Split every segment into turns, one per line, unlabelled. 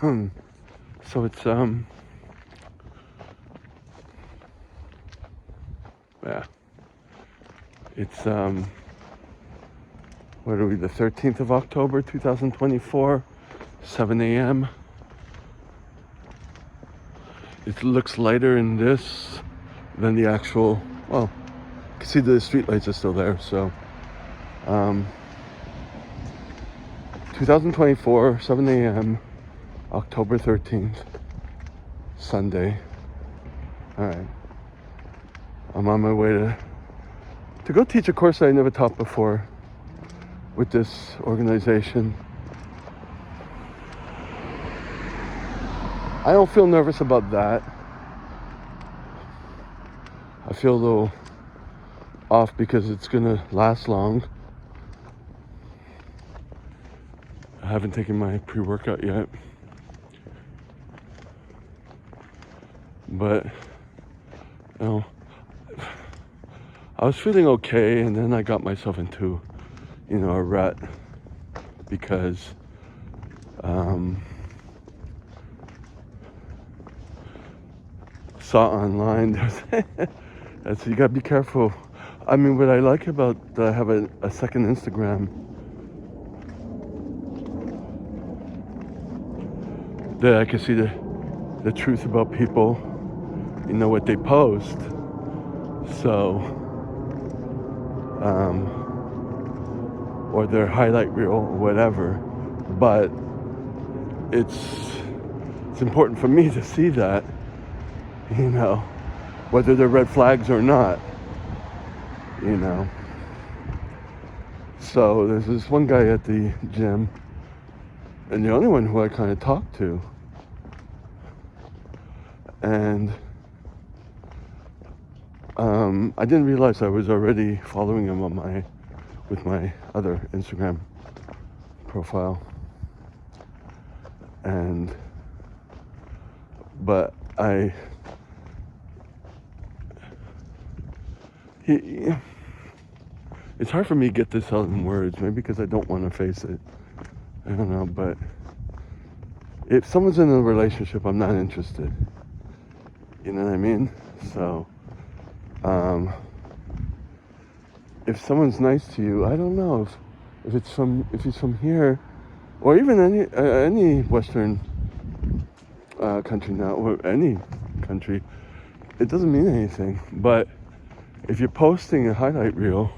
So it's yeah, it's what are we, the 13th of October 2024, 7 a.m. It looks lighter in this than the actual, well, you can see the street lights are still there. So 2024, 7 a.m., October 13th, Sunday. All right, I'm on my way to go teach a course that I never taught before with this organization. I don't feel nervous about that. I feel a little off because it's gonna last long. I haven't taken my pre-workout yet, but you know, I was feeling okay, and then I got myself into, a rut because saw online so you gotta be careful. I mean, what I like about I have a second Instagram that I can see the truth about people, what they post. So or their highlight reel or whatever, but it's important for me to see that, whether they're red flags or not, So there's this one guy at the gym, and the only one who I kind of talked to, and I didn't realize I was already following him with my other Instagram profile, but it's hard for me to get this out in words, maybe because I don't want to face it. I don't know, but if someone's in a relationship, I'm not interested. You know what I mean? So, if someone's nice to you, I don't know if he's from here, or even any Western country now, or any country, it doesn't mean anything. But if you're posting a highlight reel,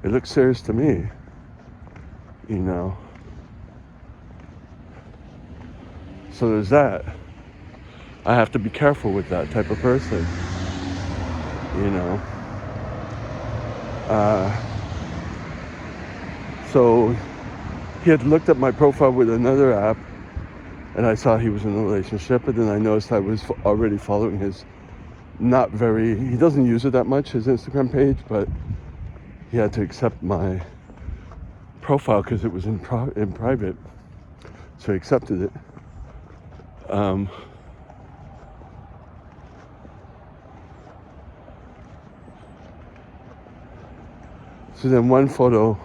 it looks serious to me, So there's that. I have to be careful with that type of person, So he had looked at my profile with another app, and I saw he was in a relationship, and then I noticed I was already following his he doesn't use it that much, his Instagram page, but he had to accept my profile because it was in private, so he accepted it. So then one photo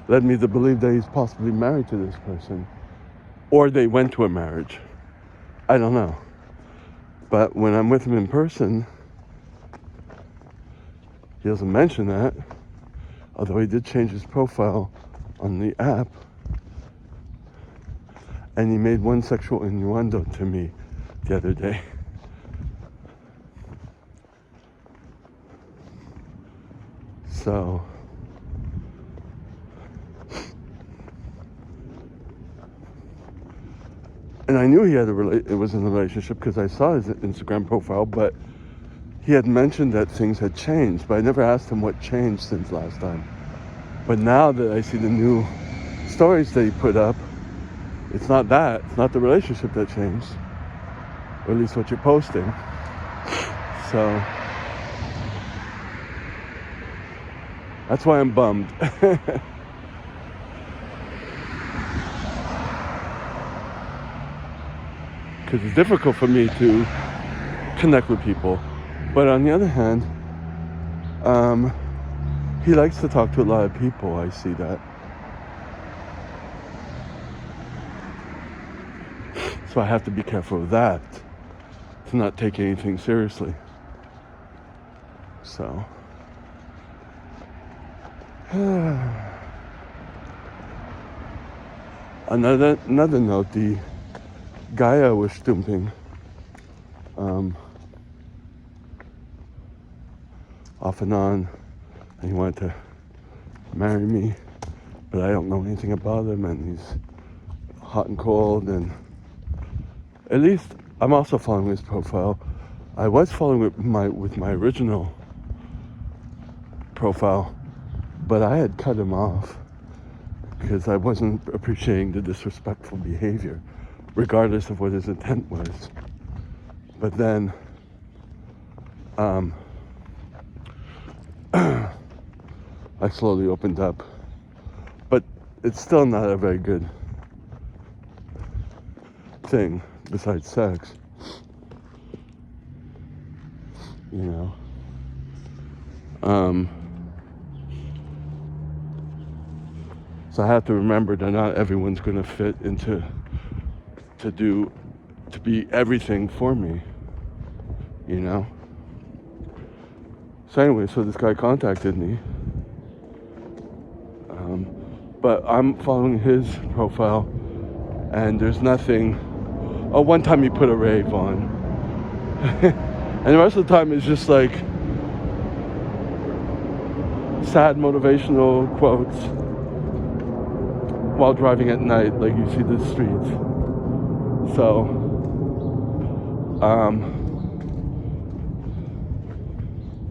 led me to believe that he's possibly married to this person, or they went to a marriage. I don't know. But when I'm with him in person, he doesn't mention that, although he did change his profile on the app, and he made one sexual innuendo to me the other day. So and I knew he had it was in a relationship because I saw his Instagram profile, but he had mentioned that things had changed, but I never asked him what changed since last time. But now that I see the new stories that he put up, it's not the relationship that changed, or at least what you're posting. So that's why I'm bummed. Because it's difficult for me to connect with people. But on the other hand, he likes to talk to a lot of people. I see that. So I have to be careful of that, to not take anything seriously. So, another note, the guy I was stumping, off and on, and he wanted to marry me, but I don't know anything about him, and he's hot and cold, and at least I'm also following his profile. I was following with my original profile, but I had cut him off because I wasn't appreciating the disrespectful behavior, regardless of what his intent was. But then, I slowly opened up, but it's still not a very good thing besides sex, you know. So I have to remember that not everyone's going to fit into to be everything for me, you know. So anyway, so this guy contacted me, but I'm following his profile, and there's nothing. Oh, one time he put a rave on, and the rest of the time it's just like sad motivational quotes while driving at night, like you see the streets. So,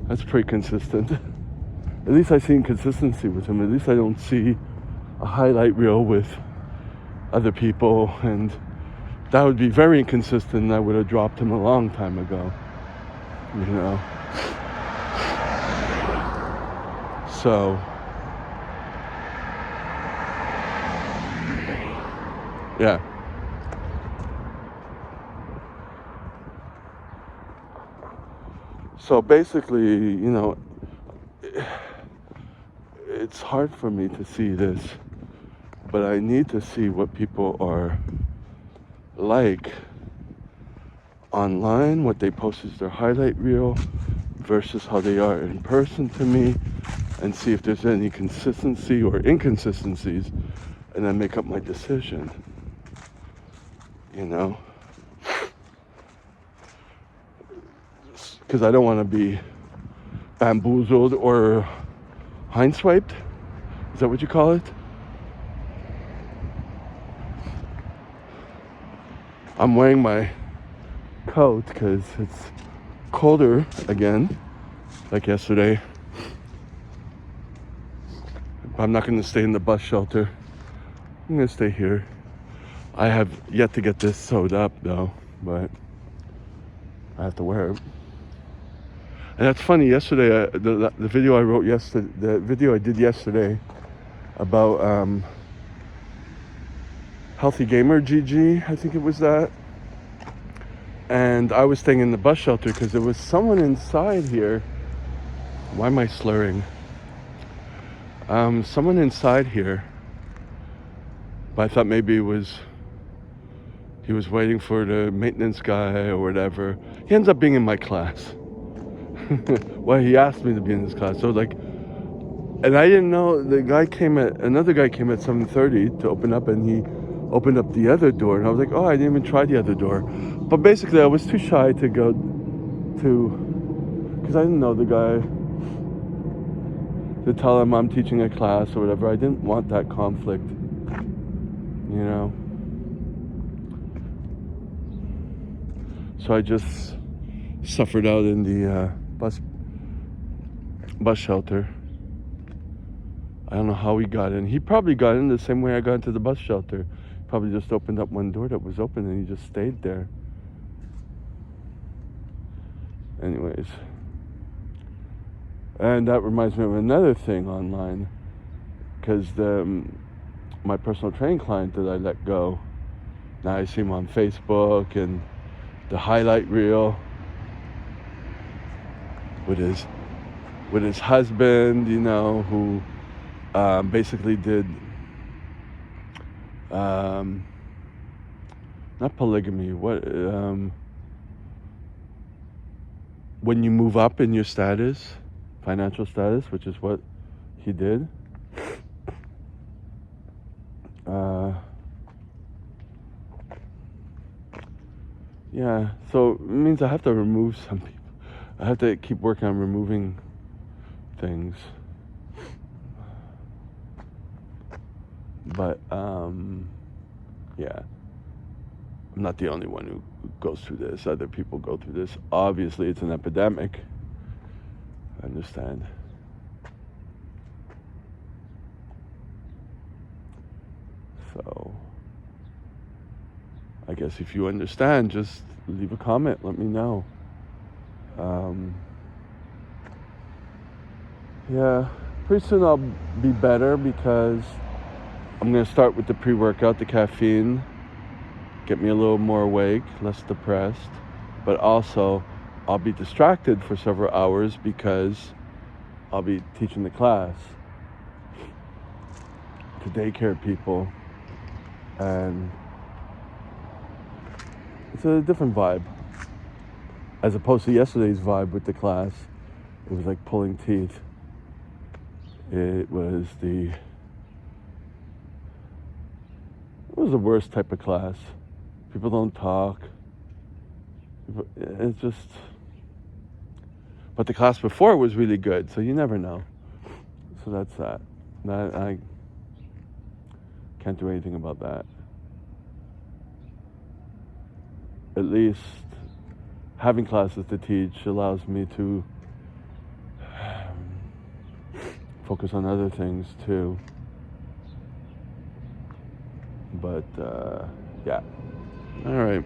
that's pretty consistent. At least I see consistency with him. At least I don't see a highlight reel with other people, and that would be very inconsistent, and I would have dropped him a long time ago, you know. So, yeah. So basically, you know, it's hard for me to see this, but I need to see what people are like online, what they post as their highlight reel versus how they are in person to me, and see if there's any consistency or inconsistencies, and then make up my decision, you know. Because I don't want to be bamboozled or hindswiped. Is that what you call it? I'm wearing my coat because it's colder again, like yesterday. I'm not going to stay in the bus shelter. I'm going to stay here. I have yet to get this sewed up though, but I have to wear it. And that's funny, yesterday, the video I wrote yesterday, the video I did yesterday about Healthy Gamer GG, I think it was that. And I was staying in the bus shelter because there was someone inside here. Why am I slurring? Someone inside here, but I thought maybe he was waiting for the maintenance guy or whatever. He ends up being in my class. Well, he asked me to be in his class, so like, and I didn't know, another guy came at 7:30 to open up, and he opened up the other door, and I was like, oh, I didn't even try the other door. But basically I was too shy to go to, because I didn't know the guy, to tell him I'm teaching a class or whatever. I didn't want that conflict, you know. So I just suffered out in the bus shelter. I don't know how he got in. He probably got in the same way I got into the bus shelter. Probably just opened up one door that was open and he just stayed there. Anyways. And that reminds me of another thing online. Because my personal training client that I let go, now I see him on Facebook and the highlight reel with his husband, you know, who basically did not not polygamy. When you move up in your status, financial status, which is what he did. Yeah, so it means I have to remove some people. I have to keep working on removing things. But, yeah. I'm not the only one who goes through this. Other people go through this. Obviously, it's an epidemic. I understand. So, I guess if you understand, just leave a comment. Let me know. Yeah, pretty soon I'll be better because I'm going to start with the pre-workout, the caffeine, get me a little more awake, less depressed, but also I'll be distracted for several hours because I'll be teaching the class to daycare people, and it's a different vibe as opposed to yesterday's vibe with the class. It was like pulling teeth. It was the worst type of class. People don't talk. It's just, but the class before was really good, so you never know. So that's that. I can't do anything about that. At least having classes to teach allows me to focus on other things too. But yeah. All right.